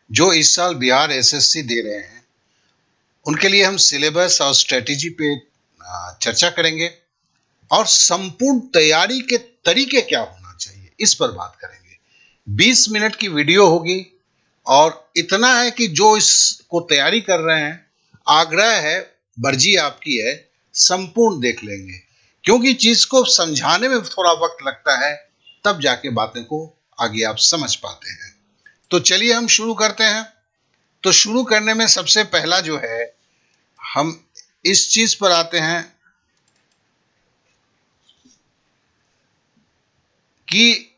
जो इस साल बिहार एसएससी दे रहे हैं, उनके लिए हम सिलेबस और स्ट्रेटेजी पे चर्चा करेंगे और संपूर्ण तैयारी के तरीके क्या होना चाहिए इस पर बात करेंगे। 20 मिनट की वीडियो होगी और इतना है कि जो इसको तैयारी कर रहे हैं, आग्रह है, मर्जी आपकी है, संपूर्ण देख लेंगे, क्योंकि चीज को समझाने में थोड़ा वक्त लगता है, तब जाके बातें को आगे आप समझ पाते हैं। तो चलिए हम शुरू करते हैं। तो शुरू करने में सबसे पहला जो है, हम इस चीज पर आते हैं कि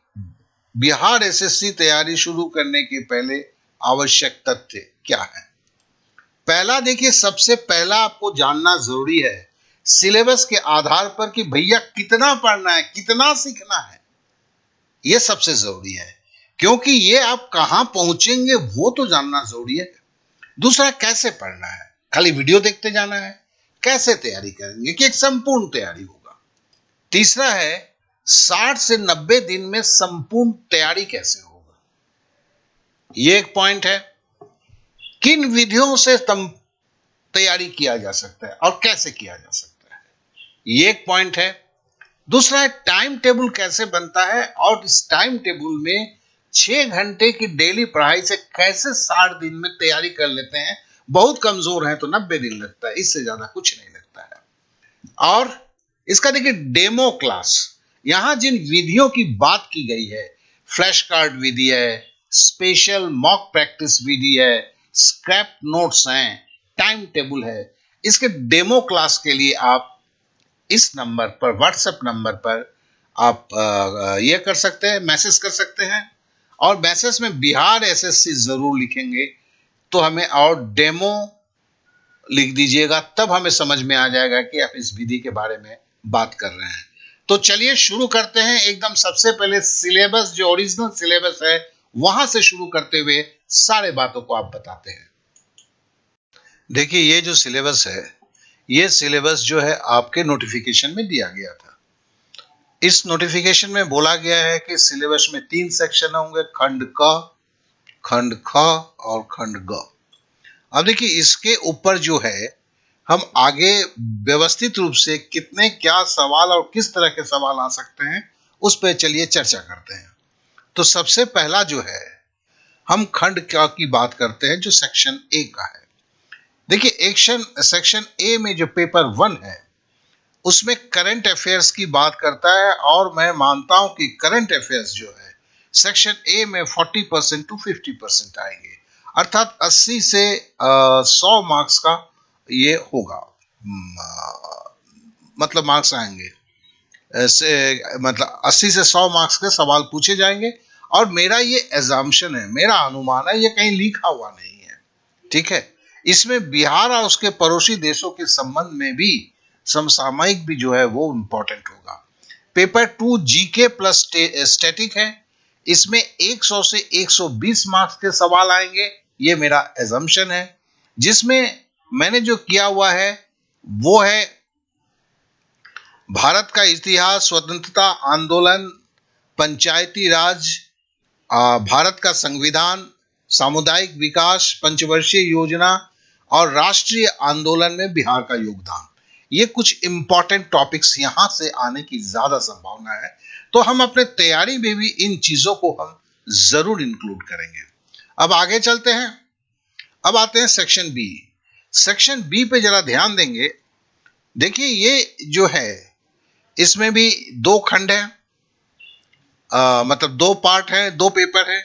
बिहार एसएससी तैयारी शुरू करने के पहले आवश्यक तथ्य क्या है। पहला देखिए, सबसे पहला आपको जानना जरूरी है सिलेबस के आधार पर कि भैया कितना पढ़ना है, कितना सीखना है, यह सबसे जरूरी है, क्योंकि ये आप कहां पहुंचेंगे वो तो जानना जरूरी है। दूसरा, कैसे पढ़ना है, खाली वीडियो देखते जाना है, कैसे तैयारी करेंगे कि एक संपूर्ण तैयारी होगा। तीसरा है 60 से 90 दिन में संपूर्ण तैयारी कैसे होगा, ये एक पॉइंट है। किन विधियों से तैयारी किया जा सकता है और कैसे किया जा सकता है, ये एक पॉइंट है। दूसरा है टाइम टेबल कैसे बनता है और इस टाइम टेबल में 6 घंटे की डेली पढ़ाई से कैसे 60 दिन में तैयारी कर लेते हैं। बहुत कमजोर है तो 90 दिन लगता है, इससे ज्यादा कुछ नहीं लगता है। और इसका देखिए डेमो क्लास, यहां जिन विधियों की बात की गई है, फ्लैश कार्ड विधि है, स्पेशल मॉक प्रैक्टिस विधि है, स्क्रैप नोट्स हैं, टाइम टेबल है, इसके डेमो क्लास के लिए आप इस नंबर पर, व्हाट्सएप नंबर पर आप ये कर सकते हैं, मैसेज कर सकते हैं, और मैसेज में बिहार एसएससी जरूर लिखेंगे, तो हमें और डेमो लिख दीजिएगा, तब हमें समझ में आ जाएगा कि आप इस विधि के बारे में बात कर रहे हैं। तो चलिए शुरू करते हैं। एकदम सबसे पहले सिलेबस, जो ओरिजिनल सिलेबस है, वहां से शुरू करते हुए सारे बातों को आप बताते हैं। देखिए, ये जो सिलेबस है, ये सिलेबस जो है आपके नोटिफिकेशन में दिया गया था। इस नोटिफिकेशन में बोला गया है कि सिलेबस में 3 सेक्शन होंगे, खंड क, खंड ख और खंड ग। अब देखिए, इसके ऊपर जो है, हम आगे व्यवस्थित रूप से कितने क्या सवाल और किस तरह के सवाल आ सकते हैं, उस पर चलिए चर्चा करते हैं। तो सबसे पहला जो है, हम खंड क्या की बात करते हैं, जो सेक्शन ए का है। देखिए, सेक्शन ए में जो पेपर 1 है, उसमें करंट अफेयर्स की बात करता है, और मैं मानता हूं कि करंट अफेयर्स जो है सेक्शन ए में 40% टू 50% आएंगे, अर्थात 80 से 100 मार्क्स का ये होगा, मतलब मार्क्स आएंगे, ऐसे मतलब 80 से 100 मार्क्स के सवाल पूछे जाएंगे। और मेरा ये एजम्पशन है, मेरा अनुमान है, ये कहीं लिखा हुआ नहीं है, ठीक है। इसमें बिहार और उसके पड़ोसी देशों के संबंध में भी, समसामयिक भी जो है वो इंपॉर्टेंट होगा। पेपर 2 जीके प्लस स्टैटिक है, इसमें 100 से 120 मार्क्स के सवाल आएंगे, ये मेरा एजम्पशन है। जिसमें मैंने जो किया हुआ है वो है भारत का इतिहास, स्वतंत्रता आंदोलन, पंचायती राज, भारत का संविधान, सामुदायिक विकास, पंचवर्षीय योजना और राष्ट्रीय आंदोलन में बिहार का योगदान। ये कुछ इंपॉर्टेंट टॉपिक्स यहां से आने की ज्यादा संभावना है, तो हम अपने तैयारी में भी इन चीजों को हम जरूर इंक्लूड करेंगे। अब आगे चलते हैं। अब आते हैं सेक्शन बी। सेक्शन बी पे जरा ध्यान देंगे। देखिए, ये जो है, इसमें भी 2 खंड है, मतलब 2 पार्ट है, 2 पेपर है।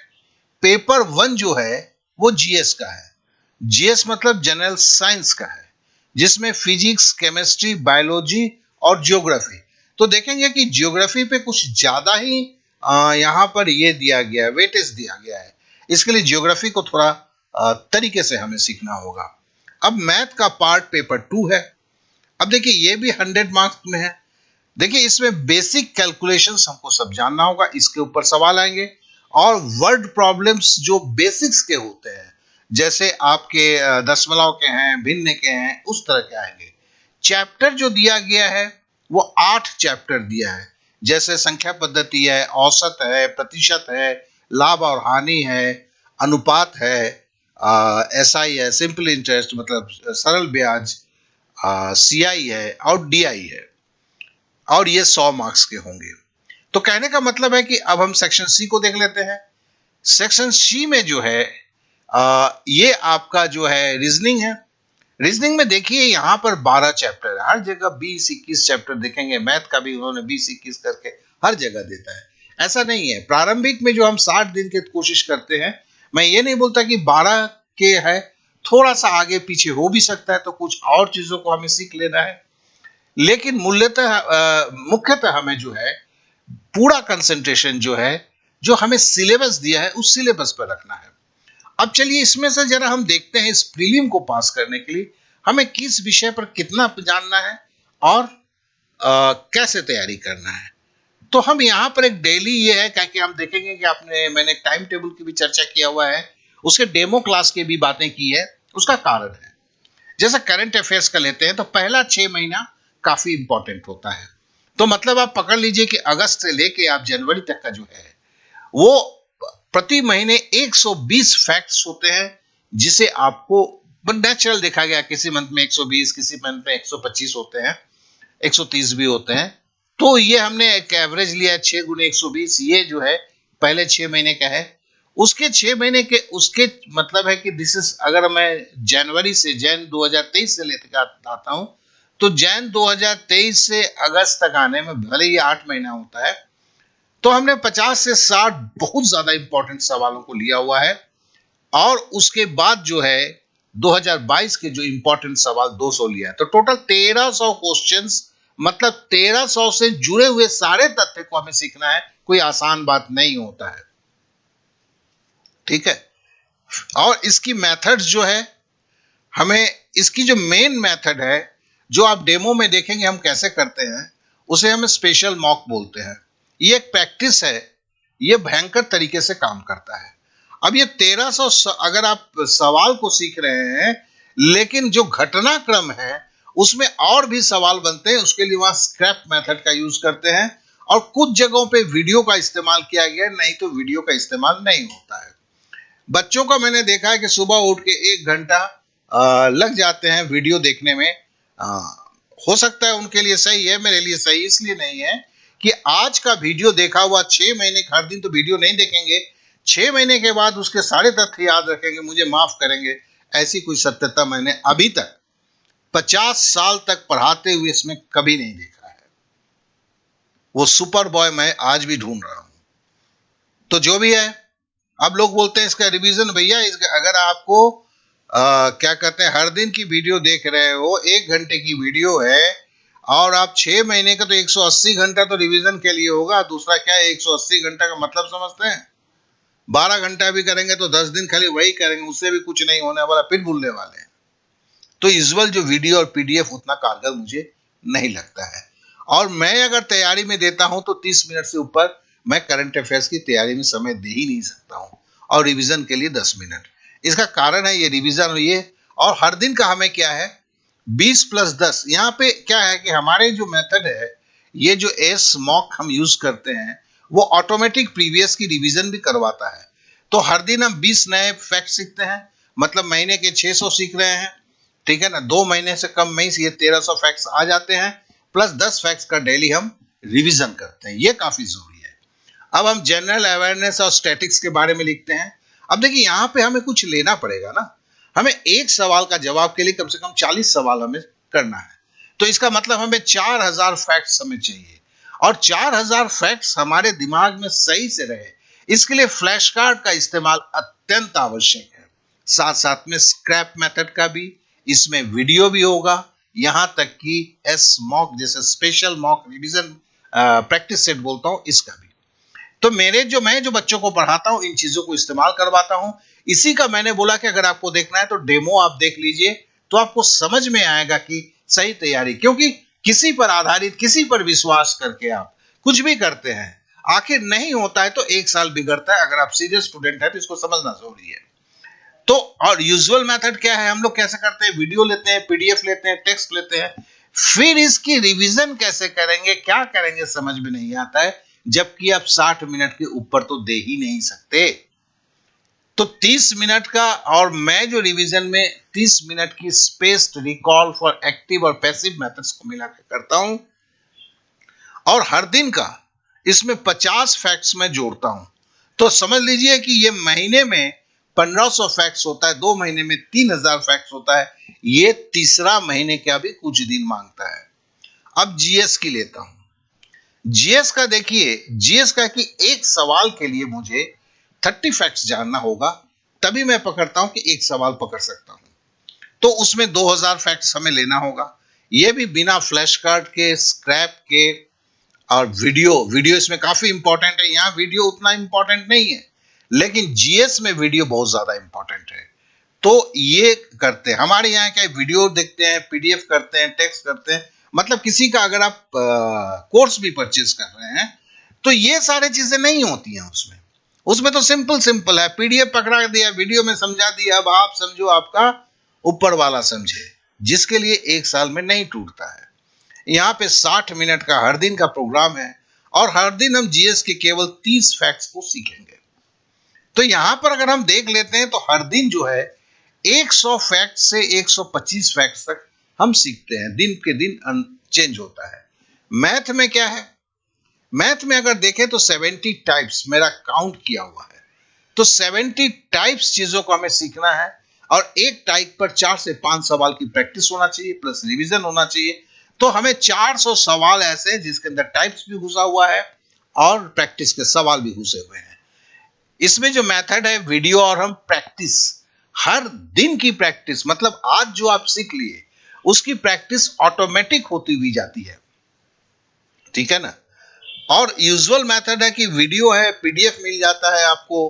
पेपर 1 जो है वो जीएस का है। जीएस मतलब जनरल साइंस का है, जिसमें फिजिक्स, केमिस्ट्री, बायोलॉजी और ज्योग्राफी। तो देखेंगे कि ज्योग्राफी पे कुछ ज्यादा ही यहां पर ये दिया गया है, वेटेज दिया गया है। इसके लिए ज्योग्राफी को थोड़ा तरीके से हमें सीखना होगा। अब मैथ का पार्ट पेपर 2 है। अब देखिए, ये भी 100 मार्क्स में है। देखिए, इसमें बेसिक कैलकुलेशंस हमको सब जानना होगा, इसके ऊपर सवाल आएंगे। और वर्ड प्रॉब्लम्स जो बेसिक्स के होते हैं, जैसे आपके दशमलव के हैं, भिन्न के हैं, उस तरह के आएंगे। चैप्टर जो दिया गया है वो 8 चैप्टर दिया है, जैसे संख्या पद्धति है, औसत है, प्रतिशत है, लाभ और हानि है, अनुपात है, SI है, सिंपल इंटरेस्ट मतलब सरल ब्याज, CI है और DI है, और ये 100 मार्क्स के होंगे। तो कहने का मतलब है कि अब हम सेक्शन सी को देख लेते हैं। सेक्शन सी में जो है ये आपका जो है रीजनिंग है। रीजनिंग में देखिए यहाँ पर 12 चैप्टर है, हर जगह 20-21 चैप्टर दिखेंगे। मैथ का भी उन्होंने 20-21 करके हर जगह देता है। ऐसा नहीं है, प्रारंभिक में जो हम 60 दिन की कोशिश करते हैं, मैं ये नहीं बोलता कि 12 के है, थोड़ा सा आगे पीछे हो भी सकता है, तो कुछ और चीजों को हमें सीख लेना है। लेकिन मुख्यतः हमें जो है पूरा कंसंट्रेशन जो है, जो हमें सिलेबस दिया है उस सिलेबस पर रखना है। अब चलिए इसमें से जरा हम देखते हैं, इस प्रीलिम को पास करने के लिए हमें किस विषय पर कितना जानना है और कैसे तैयारी करना है। तो हम यहाँ पर एक डेली ये है कि हम देखेंगे कि मैंने टाइम टेबल की भी चर्चा किया हुआ है, उसके डेमो क्लास की भी बातें की है। उसका कारण है, जैसे करंट अफेयर्स का लेते हैं तो पहला 6 महीना काफी इंपॉर्टेंट होता है। तो मतलब आप पकड़ लीजिए कि अगस्त से लेके आप जनवरी तक का जो है वो प्रति महीने 120 फैक्ट्स होते हैं, जिसे आपको नेचुरल देखा गया, किसी मंथ में 120, किसी मंथ में 125 होते हैं, 130 भी होते हैं। तो ये हमने एक एवरेज लिया है 6 गुने 120, ये जो है पहले 6 महीने का है। उसके 6 महीने के उसके मतलब है कि दिस इज, अगर मैं जनवरी से जैन 2023 से लेकर आता हूं, तो जैन 2023 से अगस्त तक आने में भले ही 8 महीना होता है, तो हमने 50 से 60 बहुत ज्यादा इंपॉर्टेंट सवालों को लिया हुआ है। और उसके बाद जो है 2022 के जो इंपॉर्टेंट सवाल 200 लिया है। तो टोटल 1300 क्वेश्चंस, मतलब 1300 से जुड़े हुए सारे तथ्य को हमें सीखना है। कोई आसान बात नहीं होता है, ठीक है। और इसकी मेथड्स जो है, हमें इसकी जो मेन मेथड है, जो आप डेमो में देखेंगे हम कैसे करते हैं, उसे हम स्पेशल मॉक बोलते हैं। ये एक प्रैक्टिस है, ये भयंकर तरीके से काम करता है। अब ये 1300, अगर आप सवाल को सीख रहे हैं, लेकिन जो घटनाक्रम है उसमें और भी सवाल बनते हैं, उसके लिए वहां स्क्रैप मेथड का यूज करते हैं। और कुछ जगहों पे वीडियो का इस्तेमाल किया गया, नहीं तो वीडियो का इस्तेमाल नहीं होता है। बच्चों का मैंने देखा है कि सुबह उठ के 1 घंटा लग जाते हैं वीडियो देखने में। हो सकता है उनके लिए सही है, मेरे लिए सही इसलिए नहीं है कि आज का वीडियो देखा हुआ 6 महीने हर दिन तो वीडियो नहीं देखेंगे, 6 महीने के बाद उसके सारे तथ्य याद रखेंगे, मुझे माफ करेंगे, ऐसी कोई सत्यता मैंने अभी तक 50 साल तक पढ़ाते हुए इसमें कभी नहीं देखा है। वो सुपर बॉय मैं आज भी ढूंढ रहा हूं। तो जो भी है, अब लोग बोलते हैं इसका रिवीजन, भैया अगर आपको क्या कहते हैं, हर दिन की वीडियो देख रहे हो, 1 घंटे की वीडियो है, और आप 6 महीने का, तो 180 घंटा तो रिवीजन के लिए होगा। दूसरा क्या है, 180 घंटा का मतलब समझते हैं? 12 घंटा भी करेंगे तो 10 दिन खाली वही करेंगे, उससे भी कुछ नहीं होने वाला, फिर भूलने वाले हैं। तो यूजुअल जो वीडियो और PDF उतना कारगर मुझे नहीं लगता है। और मैं अगर तैयारी में देता हूं तो 30 मिनट से ऊपर मैं करंट अफेयर्स की तैयारी में समय दे ही नहीं सकता हूं, और रिवीजन के लिए 10 मिनट। इसका कारण है ये रिवीजन और ये, और हर दिन का हमें क्या है 20+10। यहाँ पे क्या है कि हमारे जो मेथड है, ये जो एस मॉक हम यूज करते हैं, वो ऑटोमेटिक प्रीवियस की रिवीजन भी करवाता है। तो हर दिन हम 20 नए फैक्ट सीखते हैं, मतलब महीने के 600 सीख रहे हैं, ठीक है ना। 2 महीने से कम में ये 1300 फैक्ट्स आ जाते हैं, प्लस 10 फैक्ट्स का डेली हम रिवीजन करते हैं, ये काफी जरूरी है। अब हम जनरल अवेयरनेस और स्टैटिक्स के बारे में लिखते हैं। अब देखिए यहाँ पे हमें कुछ लेना पड़ेगा ना, हमें एक सवाल का जवाब के लिए कम से कम 40 सवाल हमें करना है। तो इसका मतलब हमें 4000 फैक्ट्स हमें चाहिए, और 4000 फैक्ट्स हमारे दिमाग में सही से रहे, इसके लिए फ्लैश कार्ड का इस्तेमाल अत्यंत आवश्यक है। साथ साथ में स्क्रैप मेथड का भी, इसमें वीडियो भी होगा, यहां तक कि एस मॉक जैसे special mock revision practice set बोलता हूं, इसका भी। तो मैं जो बच्चों को पढ़ाता हूं, इन चीजों को इस्तेमाल करवाता हूं। इसी का मैंने बोला कि अगर आपको देखना है तो डेमो आप देख लीजिए, तो आपको समझ में आएगा कि सही तैयारी, क्योंकि किसी पर आधारित, किसी पर विश्वास करके आप कुछ भी करते हैं, आखिर नहीं होता है तो 1 साल बिगड़ता है। अगर आप सीरियस स्टूडेंट है तो इसको समझना जरूरी है। तो और यूजुअल मेथड क्या है, हम लोग कैसे करते हैं, वीडियो लेते हैं, PDF लेते हैं, टेक्स्ट लेते हैं, फिर इसकी रिवीजन कैसे करेंगे, क्या करेंगे, समझ में नहीं आता है, जबकि आप 60 मिनट के ऊपर तो दे ही नहीं सकते। तो 30 मिनट का, और मैं जो रिवीजन में 30 मिनट की स्पेस्ड रिकॉल फॉर एक्टिव और पैसिव मेथड्स को मिला के करता हूं, और हर दिन का इसमें 50 फैक्ट्स में जोड़ता हूं। तो समझ लीजिए कि ये महीने में 1500 फैक्ट्स होता है, 2 महीने में 3000 फैक्ट्स होता है। ये तीसरा महीने का भी कुछ दिन मांगता है। अब जीएस की लेता हूं। जीएस का देखिए, जीएस का कि एक सवाल के लिए मुझे 30 फैक्ट्स जानना होगा, तभी मैं पकड़ता हूं कि एक सवाल पकड़ सकता हूं। तो उसमें 2000 फैक्ट्स हमें लेना होगा। यह भी बिना फ्लैश कार्ड के, स्क्रैप के, और वीडियो इसमें काफी इंपॉर्टेंट है। यहां वीडियो उतना इंपॉर्टेंट नहीं है, लेकिन जीएस में वीडियो बहुत ज्यादा इंपॉर्टेंट है। तो ये करते हैं। हमारे यहाँ क्या वीडियो देखते हैं, पीडीएफ करते हैं, टेक्स्ट करते हैं। मतलब किसी का अगर आप कोर्स भी परचेज कर रहे हैं, तो ये सारी चीजें नहीं होती हैं उसमें। उसमें तो सिंपल सिंपल है, पीडीएफ पकड़ा दिया, वीडियो में समझा दिया, अब आप समझो, आपका ऊपर वाला समझे, जिसके लिए 1 साल में नहीं टूटता है। यहाँ पे 60 मिनट का हर दिन का प्रोग्राम है, और हर दिन हम जीएस के केवल 30 फैक्ट्स को सीखेंगे। तो यहां पर अगर हम देख लेते हैं, तो हर दिन जो है 100 फैक्ट से 125 फैक्ट्स तक हम सीखते हैं। दिन के दिन चेंज होता है। मैथ में क्या है, मैथ में अगर देखें तो 70 टाइप्स मेरा काउंट किया हुआ है। तो 70 टाइप्स चीजों को हमें सीखना है, और एक टाइप पर 4 से 5 सवाल की प्रैक्टिस होना चाहिए, प्लस रिवीजन होना चाहिए। तो हमें 400 सवाल ऐसे हैं जिसके अंदर टाइप्स भी घुसा हुआ है और प्रैक्टिस के सवाल भी घुसे हुए हैं। इसमें जो मेथड है वीडियो और हम प्रैक्टिस, हर दिन की प्रैक्टिस, मतलब आज जो आप सीख लिए उसकी प्रैक्टिस ऑटोमेटिक होती हुई जाती है। ठीक है ना। और यूजुअल मेथड है कि वीडियो है, पीडीएफ मिल जाता है आपको,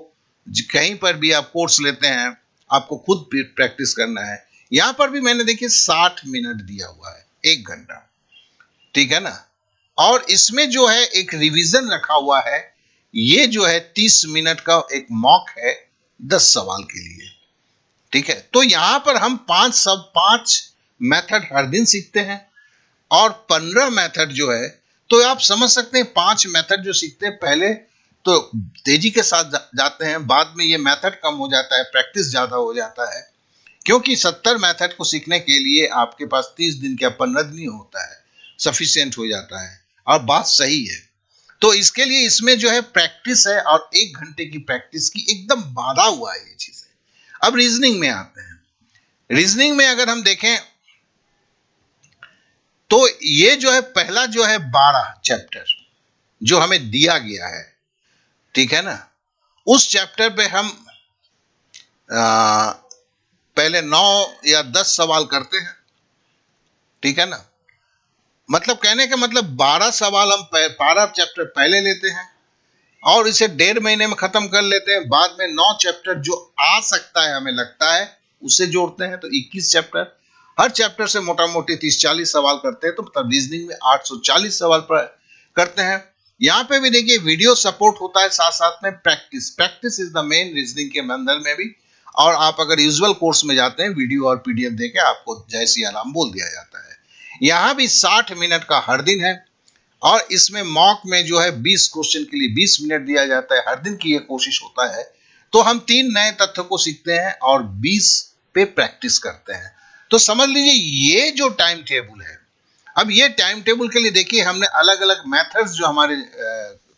कहीं पर भी आप कोर्स लेते हैं, आपको खुद प्रैक्टिस करना है। यहां पर भी मैंने देखिए 60 मिनट दिया हुआ है, 1 घंटा। ठीक है ना। और इसमें जो है एक रिवीजन रखा हुआ है, ये जो है 30 मिनट का एक मॉक है 10 सवाल के लिए। ठीक है। तो यहां पर हम 5 मेथड हर दिन सीखते हैं, और 15 मेथड जो है, तो आप समझ सकते हैं 5 मेथड जो सीखते हैं, पहले तो तेजी के साथ जाते हैं, बाद में ये मेथड कम हो जाता है, प्रैक्टिस ज्यादा हो जाता है। क्योंकि 70 मेथड को सीखने के लिए आपके पास 30 दिन या 15 दिन ही होता है, सफिशिएंट हो जाता है। और बात सही है। तो इसके लिए इसमें जो है प्रैक्टिस है, और 1 घंटे की प्रैक्टिस की एकदम बांधा हुआ है ये चीजें। अब रीजनिंग में आते हैं। रीजनिंग में अगर हम देखें, तो ये जो है पहला जो है 12 चैप्टर जो हमें दिया गया है, ठीक है ना, उस चैप्टर पे हम पहले 9 या 10 सवाल करते हैं। ठीक है ना। मतलब कहने का मतलब 12 सवाल हम 12 चैप्टर पहले लेते हैं, और इसे 1.5 महीने में खत्म कर लेते हैं। बाद में 9 चैप्टर जो आ सकता है हमें लगता है उसे जोड़ते हैं, तो 21 चैप्टर। हर चैप्टर से मोटा मोटी 30-40 सवाल करते हैं, तो मतलब रीजनिंग में 840 सवाल पर करते हैं। यहाँ पे भी देखिए वीडियो सपोर्ट होता है, साथ साथ में practice. Practice is the main reasoning के अंदर में भी। और आप अगर यूजुअल कोर्स में जाते हैं, वीडियो और पीडीएफ देके आपको जय सिया राम बोल दिया जाता है। यहाँ भी 60 मिनट का हर दिन है, और इसमें मॉक में जो है 20 क्वेश्चन के लिए 20 मिनट दिया जाता है। हर दिन की ये कोशिश होता है। तो हम 3 नए तथ्य को सीखते हैं और 20 पे प्रैक्टिस करते हैं। तो समझ लीजिए ये जो टाइम टेबल है। अब ये टाइम टेबल के लिए देखिए हमने अलग अलग मेथड्स जो हमारे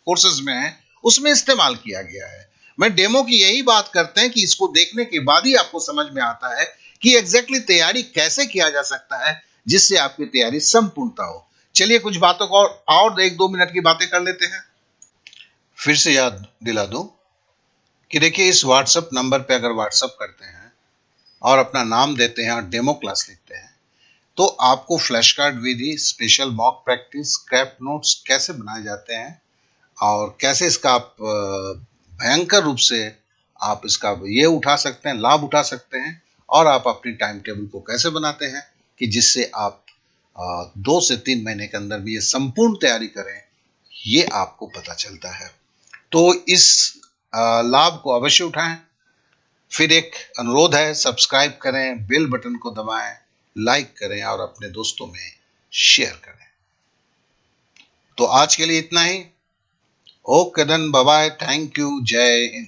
कोर्सेज में हैं उसमें इस्तेमाल किया गया है। मैं डेमो की यही बात करते हैं कि इसको देखने के बाद ही आपको समझ में आता है कि एग्जैक्टली तैयारी कैसे किया जा सकता है, जिससे आपकी तैयारी संपूर्णता हो। चलिए कुछ बातों को और 1-2 मिनट की बातें कर लेते हैं। फिर से याद दिला दूं कि देखिए इस व्हाट्सएप नंबर पे अगर व्हाट्सएप करते हैं और अपना नाम देते हैं और डेमो क्लास लिखते हैं, तो आपको फ्लैश कार्ड विधि, special mock practice, scrap notes कैसे बनाए जाते हैं, और कैसे इसका आप भयंकर रूप से आप इसका ये उठा सकते हैं, लाभ उठा सकते हैं, और आप अपनी टाइम टेबल को कैसे बनाते हैं कि जिससे आप 2 से 3 महीने के अंदर भी ये संपूर्ण तैयारी करें, ये आपको पता चलता है। तो इस लाभ को अवश्य उठाएं। फिर एक अनुरोध है, सब्सक्राइब करें, बेल बटन को दबाएं, लाइक करें और अपने दोस्तों में शेयर करें। तो आज के लिए इतना ही। Okay then, bye bye, thank you, जय हिंद।